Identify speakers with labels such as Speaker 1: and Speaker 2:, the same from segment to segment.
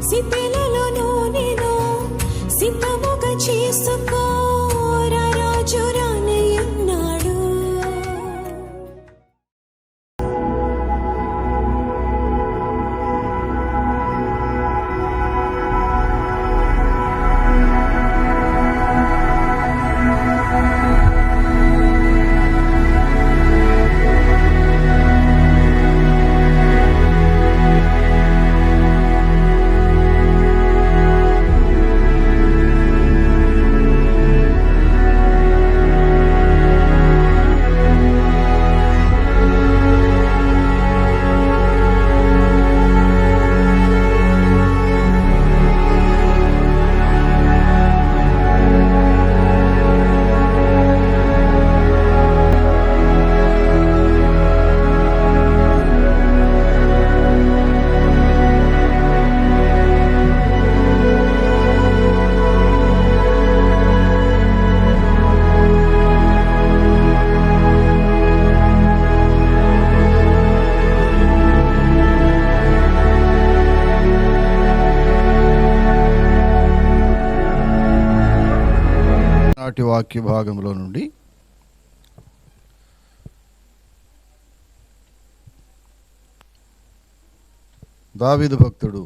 Speaker 1: సిద్ధెలలో నేను సిద్ధముగా చేసుకో రాజు రానయ్యున్నాడు.
Speaker 2: నాటి వాక్య భాగంలో నుండి దావీదు భక్తుడు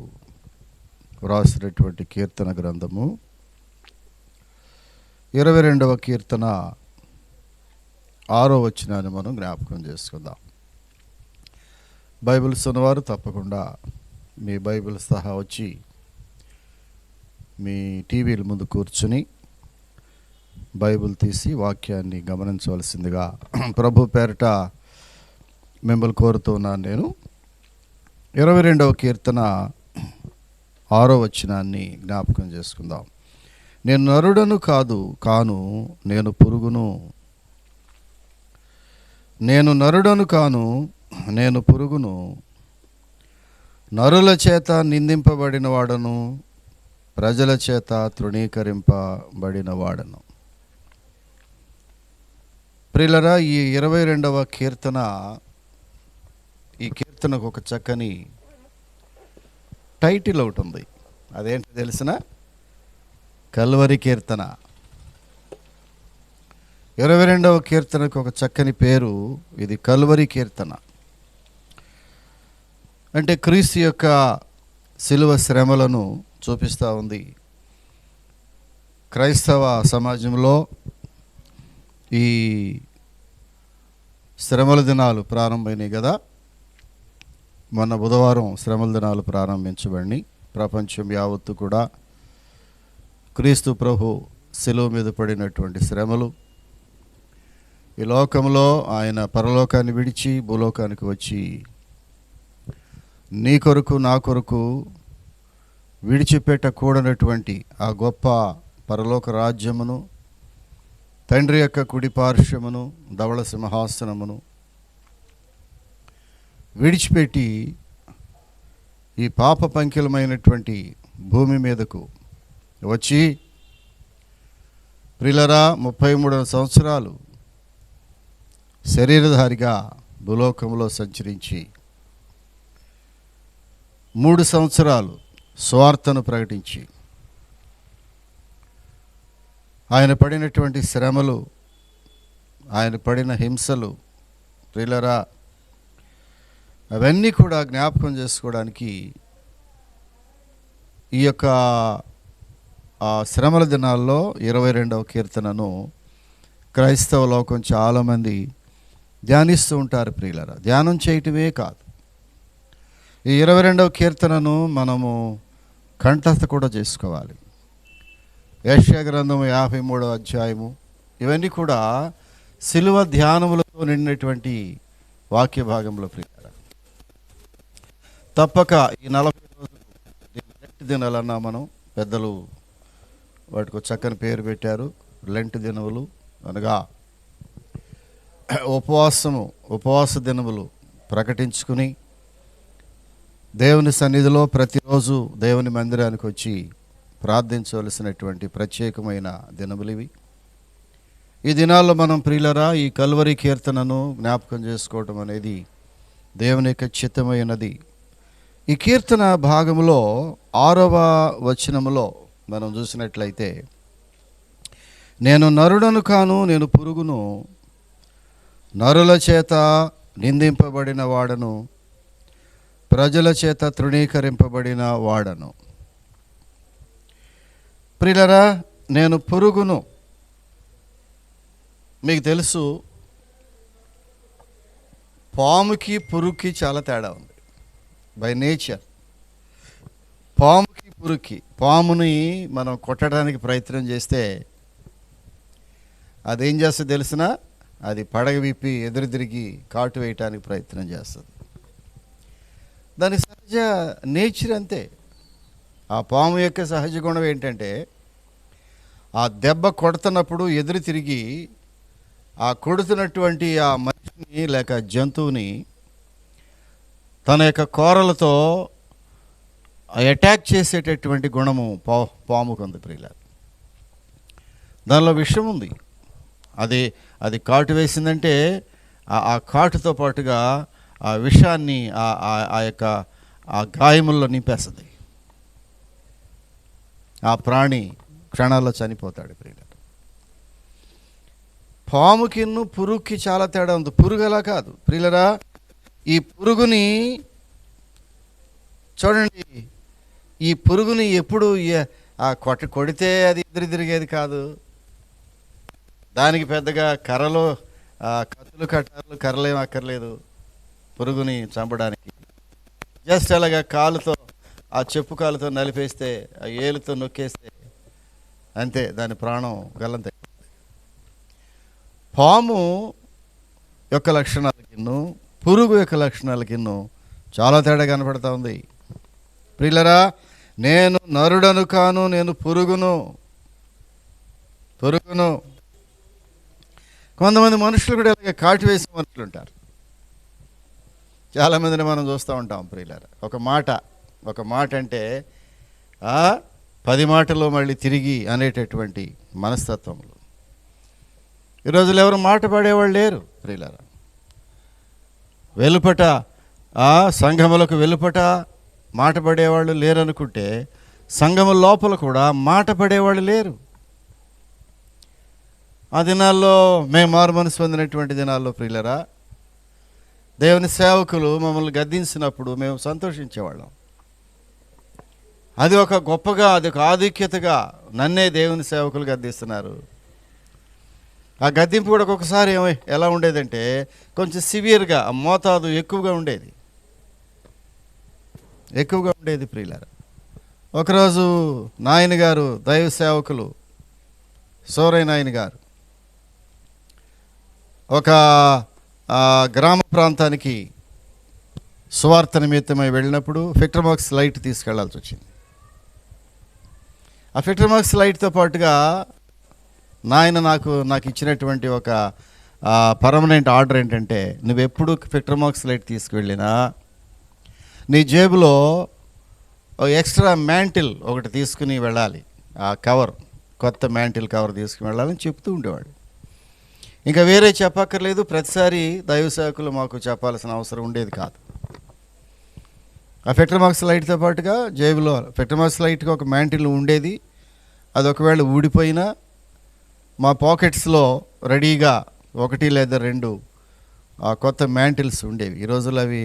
Speaker 2: వ్రాసినటువంటి కీర్తన గ్రంథము 22వ కీర్తన 6వ వచనాన్ని మనం జ్ఞాపకం చేసుకుందాం. బైబిల్స్ ఉన్నవారు తప్పకుండా మీ బైబిల్ సహా వచ్చి మీ టీవీల ముందు కూర్చుని బైబిల్ తీసి వాక్యాన్ని గమనించవలసిందిగా ప్రభు పేరిట మిమ్మల్ని కోరుతున్నాను. నేను 22వ కీర్తన 6వ వచనాన్ని జ్ఞాపకం చేసుకుందాం. నేను నరుడను కాను నేను పురుగును, నేను నరుడను కాను నేను పురుగును, నరుల చేత నిందింపబడిన వాడను, ప్రజల చేత తృణీకరింపబడిన వాడను. ప్రియులరా, ఈ 22వ కీర్తన, ఈ కీర్తనకు ఒక చక్కని టైటిల్ ఒకటి ఉంది. అదేంటి తెలిసిన? కల్వరి కీర్తన. 22వ కీర్తనకు ఒక చక్కని పేరు, ఇది కల్వరి కీర్తన. అంటే క్రీస్తు యొక్క శిలువ శ్రమలను చూపిస్తూ ఉంది. క్రైస్తవ సమాజంలో ఈ శ్రమల దినాలు ప్రారంభమైనాయి కదా. మొన్న బుధవారం శ్రమల దినాలు ప్రారంభించబడినాయి. ప్రపంచం యావత్తు కూడా క్రీస్తు ప్రభు శిలువ మీద పడినటువంటి శ్రమలు, ఈ లోకంలో ఆయన పరలోకాన్ని విడిచి భూలోకానికి వచ్చి నీ కొరకు నా కొరకు విడిచిపెట్టకూడనటువంటి ఆ గొప్ప పరలోక రాజ్యమును, తండ్రి యొక్క కుడి పార్శ్వమును, ధవళ సింహాసనమును విడిచిపెట్టి ఈ పాప పంకిలమైనటువంటి భూమి మీదకు వచ్చి ప్రిలరా 33 సంవత్సరాలు శరీరధారిగా భూలోకంలో సంచరించి 3 సంవత్సరాలు స్వార్థను ప్రకటించి ఆయన పడినటువంటి శ్రమలు, ఆయన పడిన హింసలు, ప్రియులరా, అవన్నీ కూడా జ్ఞాపకం చేసుకోవడానికి ఈ యొక్క శ్రమల దినాల్లో 22వ కీర్తనను క్రైస్తవ లోకం చాలామంది ధ్యానిస్తూ ఉంటారు. ప్రియులరా, ధ్యానం చేయటమే కాదు, ఈ 22వ కీర్తనను మనము కంఠస్థ కూడా చేసుకోవాలి. యెషయా గ్రంథము 53వ అధ్యాయము, ఇవన్నీ కూడా శిలువ ధ్యానములతో నిండినటువంటి వాక్య భాగంలో ప్రియులారా. తప్పక ఈ 40 రోజులు లెంట్ దినాలన్నా మనం పెద్దలు వాటికి చక్కని పేరు పెట్టారు. లెంట్ దినములు అనగా ఉపవాస దినములు ప్రకటించుకుని దేవుని సన్నిధిలో ప్రతిరోజు దేవుని మందిరానికి వచ్చి ప్రార్థించవలసినటువంటి ప్రత్యేకమైన దినములు ఇవి. ఈ దినాల్లో మనం ప్రియులరా ఈ కల్వరి కీర్తనను జ్ఞాపకం చేసుకోవటం అనేది దేవుని యొక్క చిత్తమైనది. ఈ కీర్తన భాగంలో 6వ వచనములో మనం చూసినట్లయితే, నేను నరుడను కాను, నేను పురుగును, నరుల చేత నిందింపబడిన వాడను, ప్రజల చేత తృణీకరింపబడిన వాడను. ప్రియులారా, నేను పురుగును. మీకు తెలుసు, పాముకి పురుగుకి చాలా తేడా ఉంది బై నేచర్. పాముకి పురుగుకి, పాముని మనం కొట్టడానికి ప్రయత్నం చేస్తే అదేం చేస్తుంది తెలిసినా, అది పడగ విప్పి ఎదురు తిరిగి కాటు వేయటానికి ప్రయత్నం చేస్తుంది. దాని సహజ నేచర్ అంతే. ఆ పాము యొక్క సహజ గుణం ఏంటంటే, ఆ దెబ్బ కొడుతున్నప్పుడు ఎదురు తిరిగి ఆ కొడుతున్నటువంటి ఆ మనిషిని లేక జంతువుని తన యొక్క కోరలతో అటాక్ చేసేటటువంటి గుణము పాముకు ఉంది ప్రియులారా. దానిలో విషం ఉంది. అది కాటు వేసిందంటే ఆ కాటుతో పాటుగా ఆ విషాన్ని ఆ యొక్క ఆ గాయముల్లో నింపేస్తుంది. ఆ ప్రాణి క్షణాల్లో చనిపోతాడు ప్రియులారా. పాముకిన్ను పురుగుకి చాలా తేడా ఉంది. పురుగు అలా కాదు ప్రియులారా. ఈ పురుగుని చూడండి, ఈ పురుగుని ఎప్పుడు కొడితే అది ఎదురు తిరిగేది కాదు. దానికి పెద్దగా కర్రలు, కత్తులు, కట్టాలు, కర్రలేం అక్కర్లేదు పురుగుని చంపడానికి. జస్ట్ అలాగా కాలుతో, ఆ చెప్పు కాలుతో నలిపేస్తే, ఆ ఏలుతో నొక్కేస్తే అంతే, దాని ప్రాణం గల్లంత. పాము యొక్క లక్షణాలకిన్ను పురుగు యొక్క లక్షణాలకిన్ను చాలా తేడా కనపడతా ఉంది ప్రియులారా. నేను నరుడను కాను, నేను పురుగును. కొంతమంది మనుషులు కూడా ఇలాగ కాటు వేసే మనుషులు ఉంటారు. చాలామందిని మనం చూస్తూ ఉంటాం ప్రియులారా. ఒక మాట అంటే 10 మాటల్లో మళ్ళీ తిరిగి అనేటటువంటి మనస్తత్వములు. ఈ రోజులో ఎవరు మాట పడేవాళ్ళు లేరు ప్రియులారా. వెలుపట సంఘములకు వెలుపట మాట పడేవాళ్ళు లేరనుకుంటే, సంఘము లోపల కూడా మాట పడేవాళ్ళు లేరు. ఆ దినాల్లో, మేము మారు మనసు పొందినటువంటి దినాల్లో ప్రియులారా, దేవుని సేవకులు మమ్మల్ని గద్దించినప్పుడు మేము సంతోషించేవాళ్ళం. అది ఒక గొప్పగా, అది ఒక ఆధిక్యతగా, నన్నే దేవుని సేవకులు గద్దిస్తున్నారు. ఆ గద్దింపు కూడా ఒక్కొక్కసారి ఎలా ఉండేదంటే, కొంచెం సివియర్గా, మోతాదు ఎక్కువగా ఉండేది ప్రియులారా. ఒకరోజు నాయన గారు, దైవ సేవకులు సోరై నాయన గారు ఒక గ్రామ ప్రాంతానికి సువార్త నిమిత్తమై వెళ్ళినప్పుడు ఫిక్టర్మాక్స్ లైట్ తీసుకెళ్లాల్సి వచ్చింది. ఆ ఫిక్టర్మాక్స్ లైట్తో పాటుగా నాయన నాకు ఇచ్చినటువంటి ఒక పర్మనెంట్ ఆర్డర్ ఏంటంటే, నువ్వెప్పుడు ఫిక్టర్మాక్స్ లైట్ తీసుకువెళ్ళినా నీ జేబులో ఎక్స్ట్రా మ్యాంటిల్ ఒకటి తీసుకుని వెళ్ళాలి. ఆ కవర్, కొత్త మ్యాంటిల్ కవర్ తీసుకుని వెళ్ళాలని చెప్తూ ఉండేవాడు. ఇంకా వేరే చెప్పక్కర్లేదు. ప్రతిసారి దైవ సేవకులు మాకు చెప్పాల్సిన అవసరం ఉండేది కాదు. ఆ ఫిక్టర్మాక్స్ లైట్తో పాటుగా జేబులో ఫిక్టర్మాక్స్ లైట్కి ఒక మ్యాంటిల్ ఉండేది. అది ఒకవేళ ఊడిపోయినా మా పాకెట్స్లో రెడీగా 1 లేదా 2 కొత్త మ్యాంటిల్స్ ఉండేవి. ఈ రోజుల్లో అవి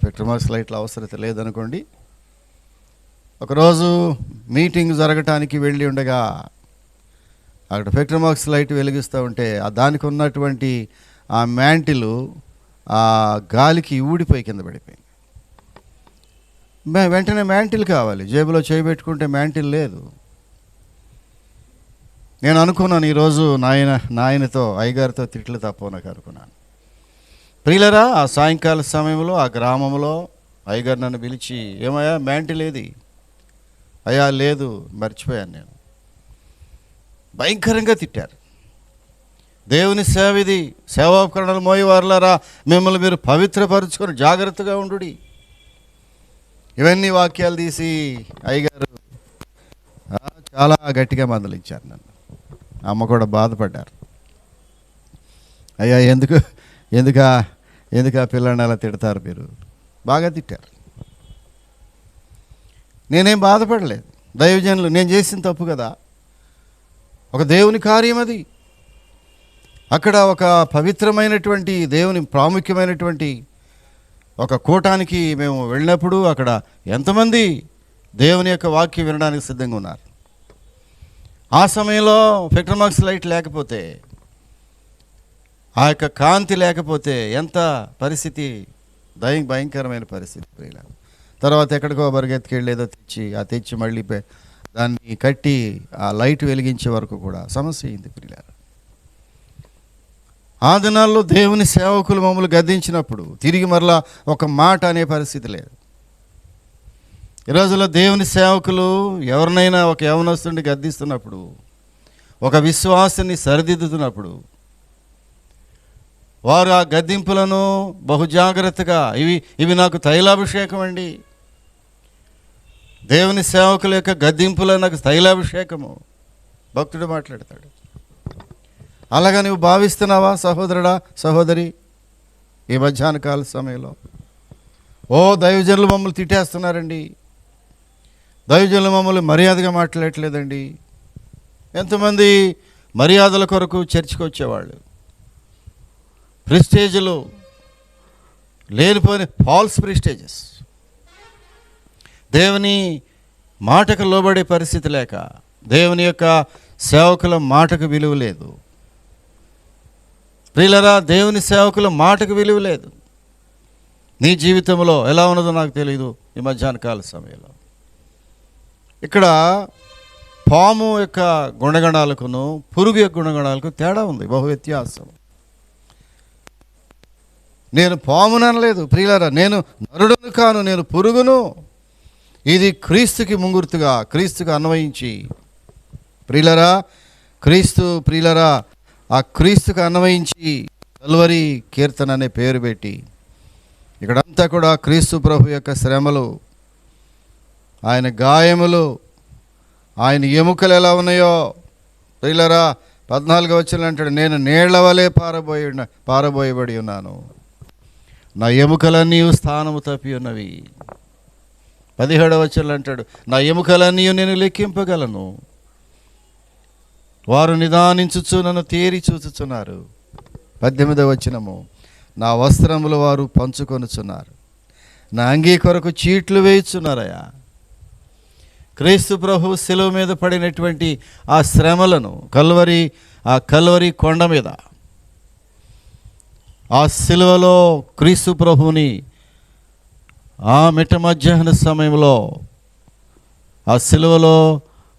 Speaker 2: ఫిక్టర్మాక్స్ లైట్ల అవసరత లేదనుకోండి. ఒకరోజు మీటింగ్ జరగటానికి వెళ్ళి ఉండగా అక్కడ ఫిక్టర్మాక్స్ లైట్ వెలిగిస్తూ ఉంటే దానికి ఉన్నటువంటి ఆ మ్యాంటిల్ ఆ గాలికి ఊడిపోయి కింద పడిపోయింది. వెంటనే మ్యాంటిల్ కావాలి, జేబులో చేయబెట్టుకుంటే మ్యాంటిల్ లేదు. నేను అనుకున్నాను, ఈరోజు నాయనతో అయ్యగారితో తిట్లు తప్పవు నాకు అనుకున్నాను. ప్రియులరా, ఆ సాయంకాల సమయంలో ఆ గ్రామంలో అయ్యగారు నన్ను పిలిచి, ఏమయ్యా మ్యాంటిల్ ఏది? అయ్యా లేదు, మర్చిపోయాను నేను. భయంకరంగా తిట్టారు. దేవుని సేవ ఇది, సేవాపకరణలు మోయేవారులారా, మిమ్మల్ని మీరు పవిత్రపరుచుకొని జాగ్రత్తగా ఉండు. ఇవన్నీ వాక్యాలు తీసి అయ్యగారు చాలా గట్టిగా మందలించారు నన్ను. అమ్మ కూడా బాధపడ్డారు. అయ్యా ఎందుకు ఆ పిల్లల్ని అలా తిడతారు మీరు? బాగా తిట్టారు. నేనేం బాధపడలేదు. దైవజనులు నేను చేసిన తప్పు కదా, ఒక దేవుని కార్యం అది. అక్కడ ఒక పవిత్రమైనటువంటి దేవుని ప్రాముఖ్యమైనటువంటి ఒక కూటానికి మేము వెళ్ళినప్పుడు అక్కడ ఎంతమంది దేవుని యొక్క వాక్యం వినడానికి సిద్ధంగా ఉన్నారు. ఆ సమయంలో పెట్రోమాక్స్ లైట్ లేకపోతే, ఆ యొక్క కాంతి లేకపోతే ఎంత పరిస్థితి, భయంకరమైన పరిస్థితి. తర్వాత ఎక్కడికో బరిగెత్తుకెళ్ళి ఏదో తెచ్చి మళ్ళీ దాన్ని కట్టి ఆ లైట్ వెలిగించే వరకు కూడా సమస్య అయింది ప్రియులారా. ఆ దినాల్లో దేవుని సేవకులు మమ్మల్ని గద్దించినప్పుడు తిరిగి మరలా ఒక మాట అనే పరిస్థితి లేదు. ఈ రోజుల్లో దేవుని సేవకులు ఎవరినైనా ఒక యవనస్తుడిని గద్దిస్తున్నప్పుడు, ఒక విశ్వాసాన్ని సరిదిద్దుతున్నప్పుడు, వారు ఆ గద్దింపులను బహుజాగ్రత్తగా ఇవి నాకు తైలాభిషేకం అండి, దేవుని సేవకుల యొక్క గద్దింపులో నాకు తైలాభిషేకము, భక్తుడు మాట్లాడతాడు. అలాగా నువ్వు భావిస్తున్నావా సహోదరుడా, సహోదరి? ఈ మధ్యాహ్న కాల సమయంలో దైవజనులు మమ్మల్ని తిట్టేస్తున్నారండి, దైవజనులు మమ్మల్ని మర్యాదగా మాట్లాడట్లేదండి. ఎంతమంది మర్యాదల కొరకు చర్చికి వచ్చేవాళ్ళు, ప్రెస్టేజ్లు లేనిపోయిన ఫాల్స్ ప్రెస్టేజెస్, దేవుని మాటకు లోబడే పరిస్థితి లేక, దేవుని యొక్క సేవకుల మాటకు విలువ లేదు. ప్రియులరా, దేవుని సేవకుల మాటకు విలువ లేదు. నీ జీవితంలో ఎలా ఉన్నదో నాకు తెలియదు. ఈ మధ్యాహ్న కాల సమయంలో ఇక్కడ పాము యొక్క గుణగణాలకును పురుగు యొక్క గుణగణాలకు తేడా ఉంది, బహు వ్యత్యాసం. నేను పామును అనలేదు ప్రియులరా, నేను నరుడును కాను, నేను పురుగును. ఇది క్రీస్తుకి ముంగుర్తుగా, క్రీస్తుకు అన్వయించి ప్రియులరా, ప్రియులరా, ఆ క్రీస్తుకు అన్వయించి కల్వరి కీర్తన అనే పేరు పెట్టి ఇక్కడంతా కూడా క్రీస్తు ప్రభు యొక్క శ్రమలు, ఆయన గాయములు, ఆయన ఎముకలు ఎలా ఉన్నాయో ప్రియులరా 14వ వచనం అంటాడు, నేను నీళ్ల వలె పారబోయబడి ఉన్నాను, నా ఎముకలన్నీ స్థానము తప్పి ఉన్నవి. 17వ వచనం అంటాడు, నా ఎముకలన్నీ నేను లెక్కింపగలను, వారు నిదానించుచు నన్ను తేరి చూచుచున్నారు. 18వ వచనము, నా వస్త్రములు వారు పంచుకొనుచున్నారు, నా అంగీ కొరకు చీట్లు వేయుచున్నారయ్యా. క్రీస్తు ప్రభు శిలువ మీద పడినటువంటి ఆ శ్రమలను కల్వరి కొండ మీద, ఆ శిలువలో క్రీస్తు ప్రభువుని ఆ మిట్ట మధ్యాహ్న సమయంలో ఆ శిలువలో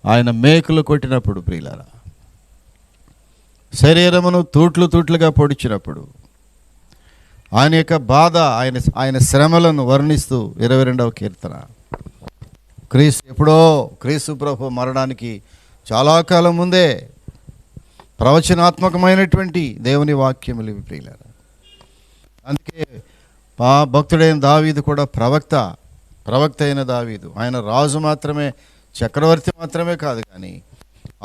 Speaker 2: ఆయన మేకులు కొట్టినప్పుడు ప్రియులారా, శరీరమును తూట్లుగా పొడిచినప్పుడు ఆయన యొక్క బాధ, ఆయన శ్రమలను వర్ణిస్తూ 22వ కీర్తన. క్రీస్తు ప్రభు మరణానికి చాలా కాలం ముందే ప్రవచనాత్మకమైనటువంటి దేవుని వాక్యములు ఇవి ప్రియులారా. అందుకే భక్తుడైన దావీదు కూడా ప్రవక్త అయిన దావీదు, ఆయన రాజు మాత్రమే, చక్రవర్తి మాత్రమే కాదు, కానీ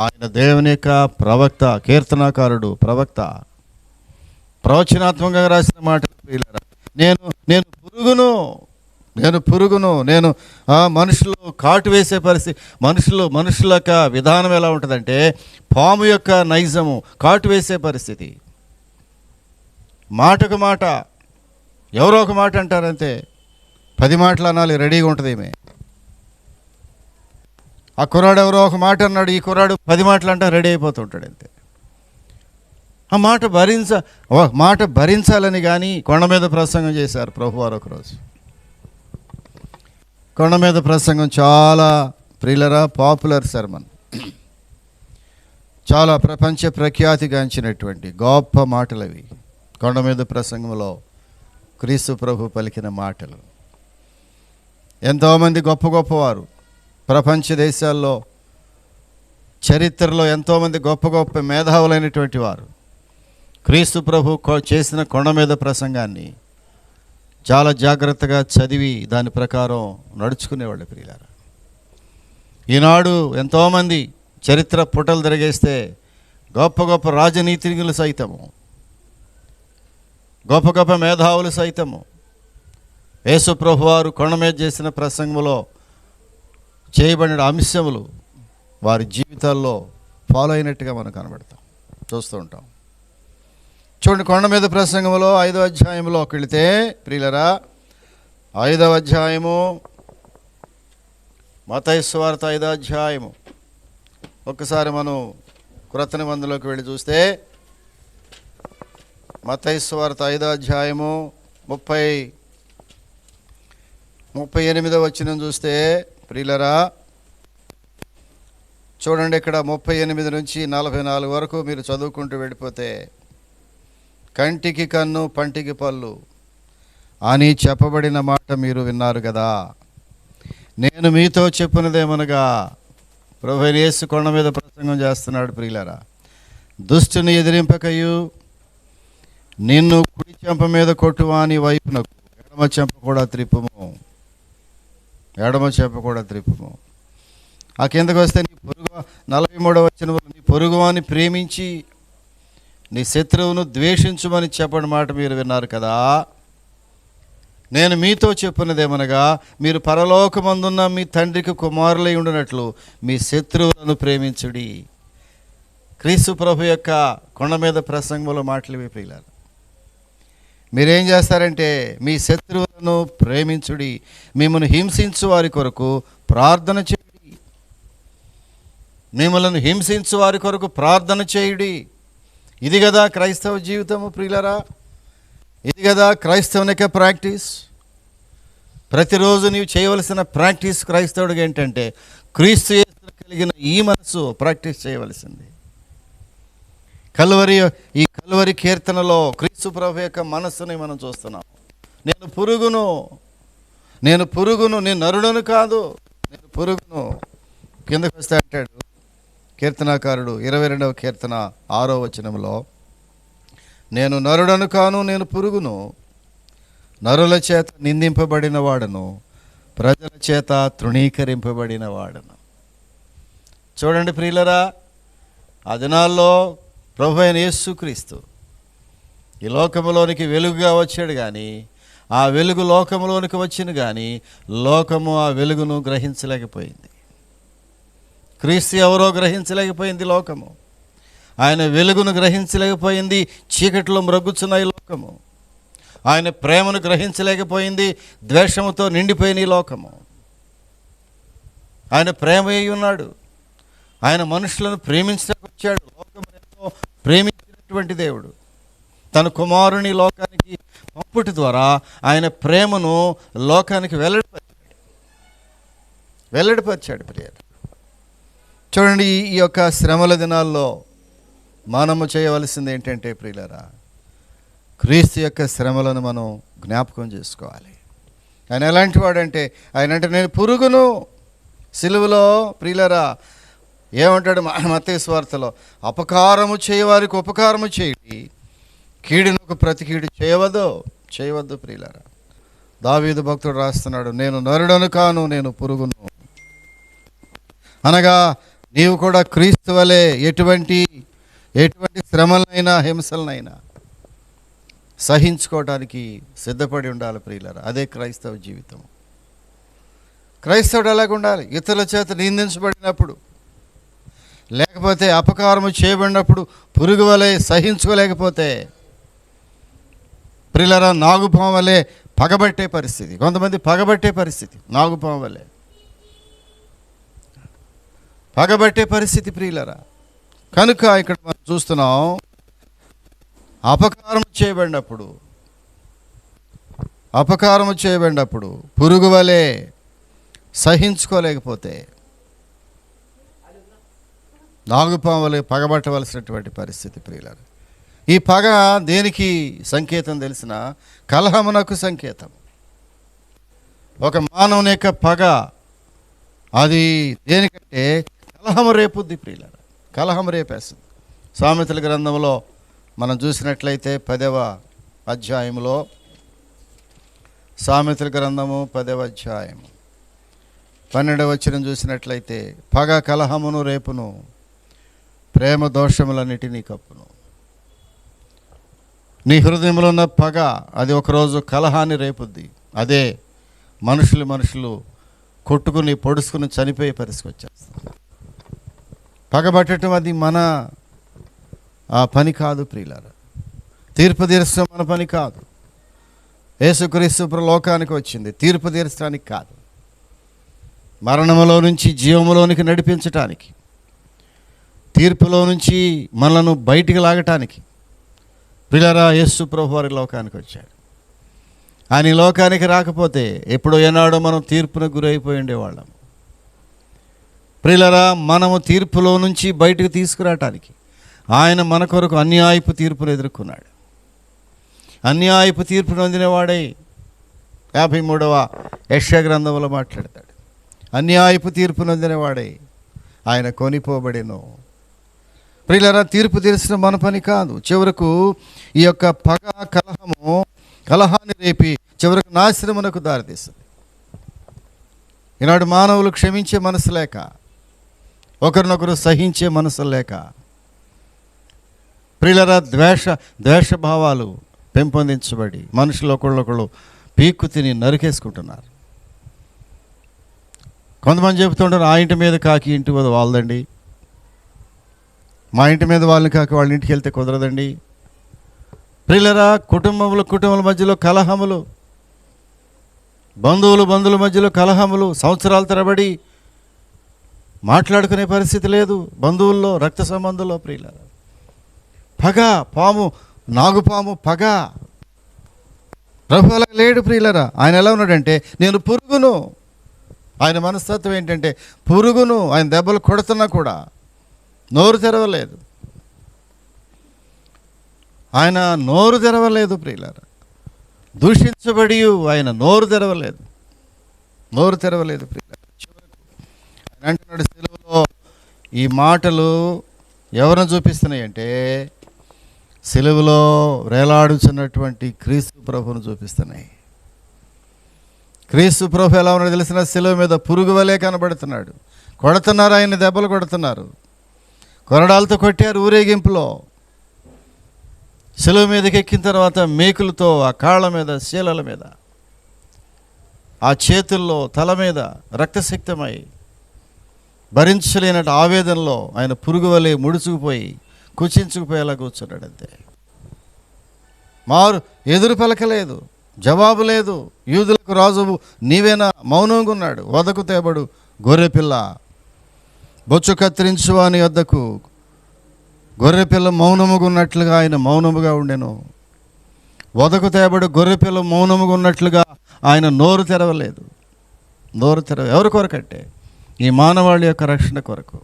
Speaker 2: ఆయన దేవుని యొక్క ప్రవక్త, కీర్తనాకారుడు, ప్రవచనాత్మకంగా రాసిన మాట ప్రియులారా. నేను పురుగును, నేను మనుషులు కాటు వేసే పరిస్థితి. మనుషుల యొక్క విధానం ఎలా ఉంటుందంటే, పాము యొక్క నైజము కాటు వేసే పరిస్థితి. మాటకు మాట, ఎవరో ఒక మాట అంటారంతే, 10 మాటలు అనాలి రెడీగా ఉంటుంది ఈమె. ఆ కుర్రాడు ఎవరో ఒక మాట అన్నాడు, ఈ కుర్రాడు 10 మాటలు అంటే రెడీ అయిపోతుంటాడు అంతే. ఆ మాట భరించాలని కానీ కొండ మీద ప్రసంగం చేశారు ప్రభువారు ఒకరోజు. కొండ మీద ప్రసంగం చాలా ప్రియులరా పాపులర్ సర్మన్, చాలా ప్రపంచ ప్రఖ్యాతిగాంచినటువంటి గొప్ప మాటలు అవి. కొండ మీద ప్రసంగంలో క్రీస్తు ప్రభు పలికిన మాటలు. ఎంతోమంది గొప్పవారు ప్రపంచ దేశాల్లో, చరిత్రలో ఎంతోమంది గొప్ప మేధావులైనటువంటి వారు క్రీస్తు ప్రభు చేసిన కొండ మీద ప్రసంగాన్ని చాలా జాగ్రత్తగా చదివి దాని ప్రకారం నడుచుకునేవాళ్ళు ప్రియులారా. ఈనాడు ఎంతోమంది చరిత్ర పుటలు తిరగేస్తే గొప్ప రాజనీతిజ్ఞులు సైతము, గొప్ప మేధావులు సైతము యేసు ప్రభువారు కొండ మీద చేసిన ప్రసంగంలో చేయబడిన అంశములు వారి జీవితాల్లో ఫాలో అయినట్టుగా మనం కనబడతాం, చూస్తూ ఉంటాం. చూడండి, కొండ మీద ప్రసంగంలో 5వ అధ్యాయంలోకి వెళితే ప్రియులరా, 5వ అధ్యాయము మత్తయి సువార్త 5వ అధ్యాయము ఒక్కసారి మనం క్రొత్త నిబంధనలోకి వెళ్ళి చూస్తే మత్తయి సువార్త 5వ అధ్యాయము 38వ వచనం చూస్తే ప్రియులరా, చూడండి, ఇక్కడ 38 నుంచి 44 వరకు మీరు చదువుకుంటూ వెళ్ళిపోతే, కంటికి కన్ను పంటికి పళ్ళు అని చెప్పబడిన మాట మీరు విన్నారు కదా. నేను మీతో చెప్పినదేమనగా, ప్రభువైన యేసు కొండ మీద ప్రసంగం చేస్తున్నాడు. ప్రియులారా, దుష్టుని ఎదిరింపకయు నిన్ను కుడి చెంప మీద కొట్టువాని వైపునకు ఎడమ చెంప కూడా త్రిప్పుము. ఆ కిందకు వస్తే, నీ పొరుగు 43వ వచనంలో, నీ పొరుగువాని ప్రేమించి నీ శత్రువును ద్వేషించుమని చెప్పని మాట మీరు విన్నారు కదా. నేను మీతో చెప్పినదేమనగా, మీరు పరలోకమందున్న మీ తండ్రికి కుమారులై ఉండినట్లు మీ శత్రువులను ప్రేమించుడి. క్రీస్తు ప్రభు యొక్క కొండ మీద ప్రసంగంలో మాటలు ఇవి ప్రియులారా. మీరేం చేస్తారంటే, మీ శత్రువులను ప్రేమించుడి, మిమ్మల్ని హింసించు వారి కొరకు ప్రార్థన చేయుడి. మిమ్మల్ని హింసించు వారి కొరకు ప్రార్థన చేయుడి. ఇది కదా క్రైస్తవ జీవితము ప్రియులారా, ఇది కదా క్రైస్తవుని యొక్క ప్రాక్టీస్. ప్రతిరోజు నీవు చేయవలసిన ప్రాక్టీస్ క్రైస్తవుడికి ఏంటంటే, క్రీస్తు యేసులో కలిగిన ఈ మనసు ప్రాక్టీస్ చేయవలసింది. ఈ కల్వరి కీర్తనలో క్రీస్తు ప్రభు యొక్క మనస్సుని మనం చూస్తున్నాం. నేను పురుగును, నేను నరుడను కాదు, నేను పురుగును. కిందకు వస్తే అంటాడు కీర్తనాకారుడు 22వ కీర్తన 6వ వచనంలో, నేను నరుడను కాను, నేను పురుగును, నరుల చేత నిందింపబడిన వాడను, ప్రజల చేత తృణీకరింపబడిన వాడను. చూడండి ప్రియులరా, ఆ దినాల్లో ప్రభు అయిన యేసుక్రీస్తు ఈ లోకములోనికి వెలుగుగా వచ్చాడు, కానీ ఆ వెలుగు లోకములోనికి వచ్చిన కానీ లోకము ఆ వెలుగును గ్రహించలేకపోయింది. క్రీస్తు ఎవరో గ్రహించలేకపోయింది లోకము. ఆయన వెలుగును గ్రహించలేకపోయింది, చీకటిలో మ్రగ్గుచున్న ఈ లోకము. ఆయన ప్రేమను గ్రహించలేకపోయింది, ద్వేషముతో నిండిపోయిన ఈ లోకము. ఆయన ప్రేమ అయి ఉన్నాడు, ఆయన మనుషులను ప్రేమించడానికి వచ్చాడు. లోకము ఎంతో ప్రేమించినటువంటి దేవుడు తన కుమారుని లోకానికి పంపుట ద్వారా ఆయన ప్రేమను లోకానికి వెల్లడిపరిచాడు ప్రియులు. చూడండి, ఈ యొక్క శ్రమల దినాల్లో మనము చేయవలసింది ఏంటంటే ప్రియులారా, క్రీస్తు యొక్క శ్రమలను మనం జ్ఞాపకం చేసుకోవాలి. ఆయన ఎలాంటి వాడంటే, ఆయన అంటే నేను పురుగును. సిలువలో ప్రియులారా ఏమంటాడు మత్తయి సువార్తలో, అపకారము చేయవారికి ఉపకారము చేయండి, కీడునకు ప్రతి కీడు చేయవద్దు ప్రియులారా. దావీదు భక్తుడు రాస్తున్నాడు, నేను నరుడను కాను, నేను పురుగును. అనగా నీవు కూడా క్రీస్తు వలె ఎటువంటి శ్రమలనైనా హింసలనైనా సహించుకోవడానికి సిద్ధపడి ఉండాలి ప్రియులారా. అదే క్రైస్తవ జీవితం. క్రైస్తవుడు ఎలాగ ఉండాలి? ఇతరుల చేత నిందించబడినప్పుడు, లేకపోతే అపకారము చేయబడినప్పుడు పురుగు వలె సహించుకోలేకపోతే ప్రియులారా, నాగుపాము వలె పగబట్టే పరిస్థితి. కొంతమంది పగబట్టే పరిస్థితి, నాగుపాము వలె పగబట్టే పరిస్థితి ప్రియులారా. కనుక ఇక్కడ మనం చూస్తున్నాం, అపకారము చేయబడినప్పుడు పురుగు వలె సహించుకోలేకపోతే నాగుపాము వలె పగబట్టవలసినటువంటి పరిస్థితి ప్రియులారా. ఈ పగ దేనికి సంకేతం తెలిసిన? కలహమునకు సంకేతం. ఒక మానవుని యొక్క పగ అది దేనికంటే కలహము రేపుద్ది ప్రియులారా, కలహం రేపేస్తుంది. సామెతల గ్రంథంలో మనం చూసినట్లయితే 10వ అధ్యాయంలో, సామెతల గ్రంథము 10వ అధ్యాయము 12వ వచనం చూసినట్లయితే, పగ కలహమును రేపును, ప్రేమ దోషములన్నిటినీ కప్పును. నీ హృదయంలో ఉన్న పగ అది ఒకరోజు కలహాన్ని రేపుద్ది. అదే మనుషులు కొట్టుకుని పొడుచుకుని చనిపోయే పరిస్థితి వచ్చేస్తుంది. పగబట్టడం అది మన పని కాదు ప్రియులారా. తీర్పు తీర్చడం మన పని కాదు. యేసుక్రీస్తు లోకానికి వచ్చింది తీర్పు తీర్చడానికి కాదు, మరణములో నుంచి జీవములోనికి నడిపించటానికి, తీర్పులో నుంచి మనలను బయటికి లాగటానికి ప్రియులారా యేసు ప్రభు వారి లోకానికి వచ్చాడు. ఆయన లోకానికి రాకపోతే ఎప్పుడో ఏనాడో మనం తీర్పునకు గురైపోయి ఉండేవాళ్ళం. ప్రియులారా మనము తీర్పులో నుంచి బయటకు తీసుకురావటానికి ఆయన మన కొరకు అన్యాయపు తీర్పును ఎదుర్కొన్నాడు. అన్యాయపు తీర్పును అందినవాడై 53వ యెషయా గ్రంథంలో మాట్లాడతాడు. అన్యాయపు తీర్పును అందినవాడై ఆయన కొనిపోబడెను. ప్రియులారా తీర్పు తీర్చడం మన పని కాదు. చివరకు ఈ యొక్క పగ కలహాన్ని రేపి చివరకు నాశనమునకు దారితీస్తుంది. ఈనాడు మానవులు క్షమించే మనసు లేక, ఒకరినొకరు సహించే మనసు లేక ప్రియులారా ద్వేషభావాలు పెంపొందించబడి మనుషులు ఒకళ్ళొకళ్ళు పీక్కు తిని నరికేసుకుంటున్నారు. కొంతమంది చెబుతుంటారు, ఆ ఇంటి మీద కాకి ఇంటి మీద వాళ్ళదండి, మా ఇంటి మీద వాళ్ళని కాకి వాళ్ళ ఇంటికి వెళ్తే కుదరదండి. ప్రియులారా కుటుంబముల మధ్యలో కలహములు, బంధువుల మధ్యలో కలహములు, సంవత్సరాల తరబడి మాట్లాడుకునే పరిస్థితి లేదు బంధువుల్లో, రక్త సంబంధంలో. ప్రియులారా పగ, నాగుపాము పగ. ప్రభు అలా లేడు ప్రియులారా. ఆయన ఎలా ఉన్నాడంటే నేను పురుగును. ఆయన మనస్తత్వం ఏంటంటే పురుగును. ఆయన దెబ్బలు కొడుతున్నా కూడా నోరు తెరవలేదు. ఆయన నోరు తెరవలేదు ప్రియులారా. దూషించబడి ఆయన నోరు తెరవలేదు ప్రియులారా. ఆయన అంటున్నాడు సిలువలో ఈ మాటలు ఎవరిని చూపిస్తున్నాయంటే సిలువలో వేలాడుచున్నటువంటి క్రీస్తు ప్రభువును చూపిస్తున్నాయి. క్రీస్తు ప్రభు ఎలా ఉన్నాడో తెలిసిన సిలువ మీద పురుగు వలె కనబడుతున్నాడు. కొడుతున్నారు, ఆయన దెబ్బలు కొడుతున్నారు, కొరడాలతో కొట్టారు ఊరేగింపులో. సిలువ మీదకి ఎక్కిన తర్వాత మేకులతో ఆ కాళ్ళ మీద, శీలల మీద, ఆ చేతుల్లో, తల మీద రక్తసిక్తమై భరించలేనట్టు ఆవేదనలో ఆయన పురుగు వలె ముడుచుకుపోయి కుచించుకుపోయేలా కూర్చున్నాడు. అంతే, ఎదురు పలకలేదు, జవాబు లేదు. యూదులకు రాజువు నీవేనా? మౌనంగా ఉన్నాడు. వదకు తేబడు గొర్రెపిల్ల, బొచ్చు కత్తిరించు అని వద్దకు గొర్రెపిల్ల మౌనముగా ఉన్నట్లుగా ఆయన మౌనముగా ఉండెను. వదకు తేబడు గొర్రెపిల్ల మౌనముగా ఉన్నట్లుగా ఆయన నోరు తెరవలేదు. ఎవరి కొరకంటే ఈ మానవాళి యొక్క రక్షణ కొరకు,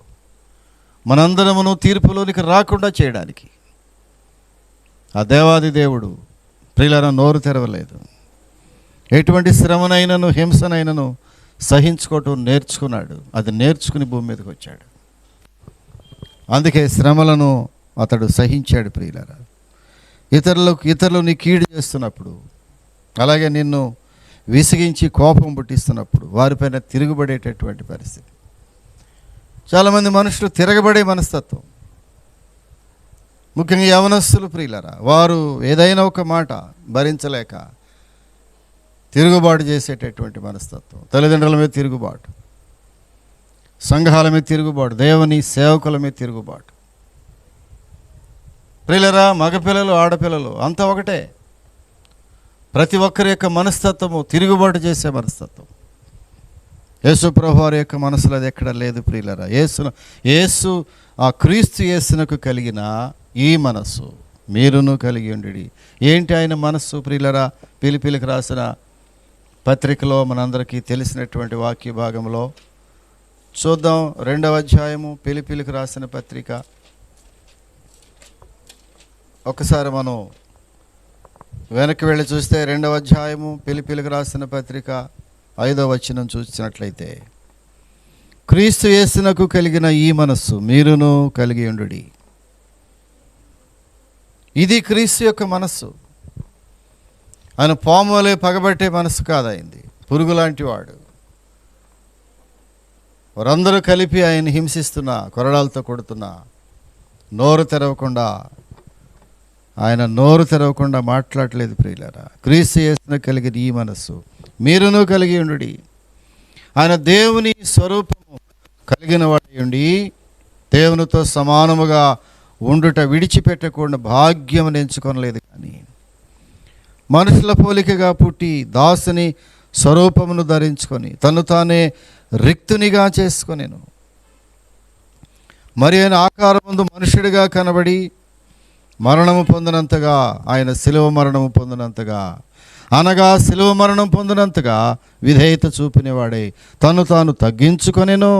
Speaker 2: మనందరమును తీర్పులోనికి రాకుండా చేయడానికి ఆ దేవాది దేవుడు ప్రియులారా నోరు తెరవలేదు. ఎటువంటి శ్రమనైనను హింసనైనను సహించుకోవటం నేర్చుకున్నాడు. అది నేర్చుకుని భూమి మీదకి వచ్చాడు. అందుకే శ్రమలను అతడు సహించాడు. ప్రియులారా ఇతరులు నీ కీడు చేస్తున్నప్పుడు, అలాగే నిన్ను విసిగించి కోపం పుట్టిస్తున్నప్పుడు వారిపైన తిరుగుబడేటటువంటి పరిస్థితి. చాలామంది మనుషులు తిరగబడే మనస్తత్వం, ముఖ్యంగా యవనస్తులు ప్రియులారా, వారు ఏదైనా ఒక మాట భరించలేక తిరుగుబాటు చేసేటటువంటి మనస్తత్వం. తల్లిదండ్రుల మీద తిరుగుబాటు, సంఘాల మీద తిరుగుబాటు, దేవుని సేవకుల మీద తిరుగుబాటు. ప్రియులారా మగపిల్లలు, ఆడపిల్లలు అంతా ఒకటే. ప్రతి ఒక్కరి యొక్క మనస్తత్వము తిరుగుబాటు చేసే మనస్తత్వం. యేసు ప్రభు వారి యొక్క మనసులో అది ఎక్కడ లేదు ప్రియులారా. యేసు ఆ క్రీస్తు యేసునకు కలిగిన ఈ మనస్సు మీరును కలిగి ఉండి. ఏంటి ఆయన మనస్సు ప్రియులారా? పిలిపిలికి రాసిన పత్రికలో మనందరికీ తెలిసినటువంటి వాక్య భాగంలో చూద్దాం. 2వ అధ్యాయము పిలిపిలికి రాసిన పత్రిక. ఒకసారి మనం వెనక్కి వెళ్ళి చూస్తే 2వ అధ్యాయము పిలిపిలికి రాసిన పత్రిక 5వ వచనం చూసినట్లయితే, క్రీస్తు యేసునకు కలిగిన ఈ మనస్సు మీరును కలిగి ఉండుడి. ఇది క్రీస్తు యొక్క మనస్సు. ఆయన పాము వలె పగబట్టే మనస్సు కాదైంది. పురుగు లాంటి వాడు. వారందరూ కలిపి ఆయన హింసిస్తున్నా, కొరడాలతో కొడుతున్నా, ఆయన నోరు తెరవకుండా మాట్లాడలేదు ప్రియులారా. క్రీస్తు యేసునకు కలిగిన ఈ మనస్సు మీరును కలిగి ఉండుడి. ఆయన దేవుని స్వరూపము కలిగిన వాడై ఉండి దేవునితో సమానముగా ఉండుట విడిచిపెట్టకుండా భాగ్యం ఎంచుకొనలేదు. కానీ మనుషుల పోలికగా పుట్టి దాసుని స్వరూపమును ధరించుకొని తను తానే రిక్తునిగా చేసుకొనెను. మరి ఆయన ఆకారమందు మనుషుడిగా కనబడి మరణము పొందినంతగా, ఆయన శిలువ మరణము పొందినంతగా, అనగా శిలువ మరణం పొందినంతగా విధేయత చూపినవాడే తను తాను తగ్గించుకొనెను.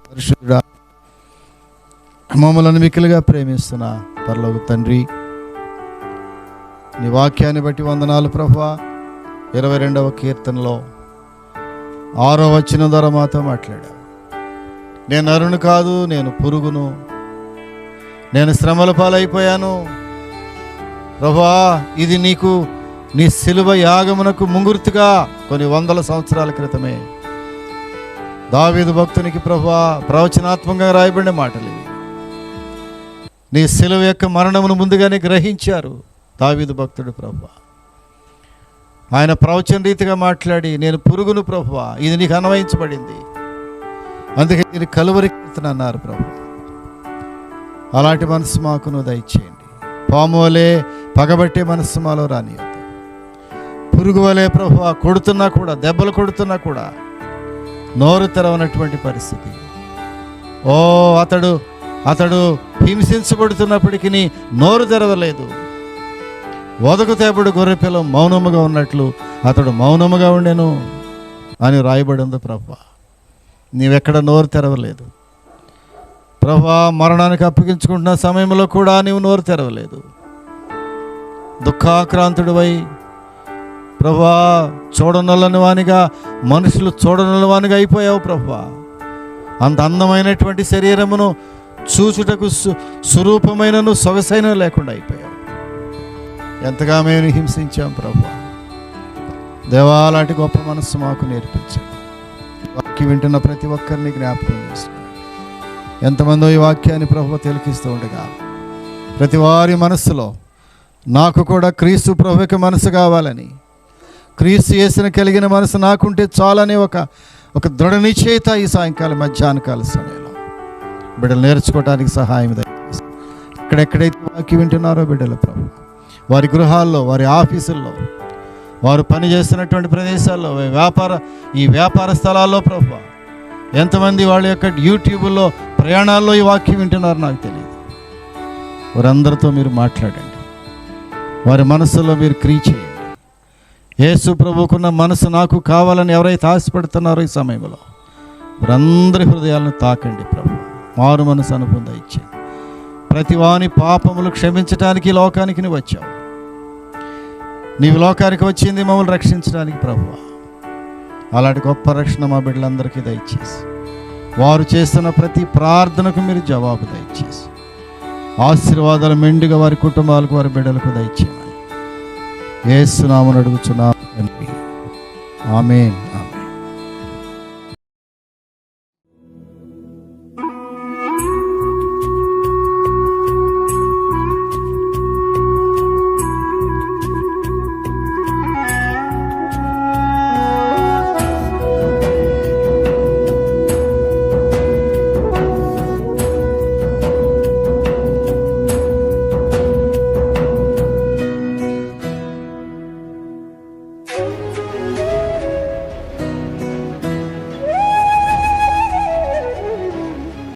Speaker 2: పరిశుద్ధుడా, మమ్మలను మిక్కిలిగా ప్రేమిస్తున్న పరలోక తండ్రి, నీ వాక్యాన్ని బట్టి వందనాలు ప్రభువా. 22వ కీర్తనలో 6వ వచనం ద్వారా మాతో మాట్లాడావు. నేను నరుని కాదు, నేను పురుగును, నేను శ్రమల పాలైపోయాను ప్రభువా. ఇది నీకు నీ శిలువ యాగమునకు ముంగుర్తుగా కొన్ని వందల సంవత్సరాల క్రితమే దావీదు భక్తునికి ప్రభువా ప్రవచనాత్మకంగా రాయబడిన మాటలు. నీ శిలువ యొక్క మరణమును ముందుగానే గ్రహించారు దావీదు భక్తుడు ప్రభువా. ఆయన ప్రవచన రీతిగా మాట్లాడి, నేను పురుగును ప్రభువా, ఇది నీకు అన్వయించబడింది, అందుకే నేను కలువరి కీర్తన అన్నారు ప్రభువా. అలాంటి మనసు మాకు నువ్వు దయచేయండి. పాము వలె పగబట్టే మనస్సు మాలో రానియొద్దు. పురుగు వలె ప్రభువా కొడుతున్నా కూడా, దెబ్బలు కొడుతున్నా కూడా నోరు తెరవనటువంటి పరిస్థితి. ఓ అతడు హింసించబడుతున్నప్పటికీ నోరు తెరవలేదు. వదకు తేబడు గొర్రెపిల్ల మౌనముగా ఉన్నట్లు అతడు మౌనముగా ఉండెను అని రాయబడి ఉంది ప్రభువా. నీవెక్కడ నోరు తెరవలేదు ప్రభువా. మరణానికి అప్పగించుకుంటున్న సమయంలో కూడా నీవు నోరు తెరవలేదు. దుఃఖాక్రాంతుడివై ప్రభువా చూడనొల్లని వానిగా, మనుషులు చూడనొల్లని వానిగా అయిపోయావు ప్రభువా. అంత అందమైనటువంటి శరీరమును చూచుటకు స్వరూపమైనను సొగసైన లేకుండా అయిపోయావు. ఎంతగా మేము హింసించాం ప్రభువా. దేవా, అలాంటి గొప్ప మనస్సు మాకు నేర్పించండి. వాక్యం వింటున్న ప్రతి ఒక్కరిని జ్ఞాపకం చేసుకోండి. ఎంతమందో ఈ వాక్యాన్ని ప్రభువు తిలకిస్తూ ఉండగా ప్రతి వారి మనస్సులో నాకు కూడా క్రీస్తు ప్రభువుకి మనసు కావాలని, క్రీస్తు యేసున కలిగిన మనసు నాకుంటే చాలని ఒక దృఢ నిశ్చయిత ఈ సాయంకాలం మధ్యాహ్నకాల సమయంలో బిడ్డలు నేర్చుకోవడానికి సహాయం దయచేసి. ఎక్కడెక్కడైతే వాక్యం వింటున్నారో బిడ్డల ప్రభు, వారి గృహాల్లో, వారి ఆఫీసుల్లో, వారు పనిచేస్తున్నటువంటి ప్రదేశాల్లో, ఈ వ్యాపార స్థలాల్లో ప్రభు, ఎంతమంది వాళ్ళ యొక్క యూట్యూబ్లో ప్రయాణాల్లో ఈ వాక్యం వింటున్నారో నాకు తెలియదు. వారందరితో మీరు మాట్లాడండి, వారి మనసులో మీరు క్రియ చేయండి. యేసు ప్రభువుకున్న మనసు నాకు కావాలని ఎవరైతే ఆశపడుతున్నారో ఈ సమయంలో వారందరి హృదయాలను తాకండి ప్రభు. మారు మనసు అనుభవం ఇచ్చేయండి. ప్రతి వాని పాపములు క్షమించడానికి లోకానికి నువ్వు వచ్చావు. నీవు లోకానికి వచ్చింది మమ్మల్ని రక్షించడానికి ప్రభువా. అలాంటి గొప్ప రక్షణ మా బిడ్డలందరికీ దయచేసి, వారు చేస్తున్న ప్రతి ప్రార్థనకు మీరు జవాబు దయచేసి, ఆశీర్వాదాలు మెండుగా వారి కుటుంబాలకు, వారి బిడ్డలకు దయచేయమని యేసు నామమున అడుగుచున్నాము. ఆమేన్.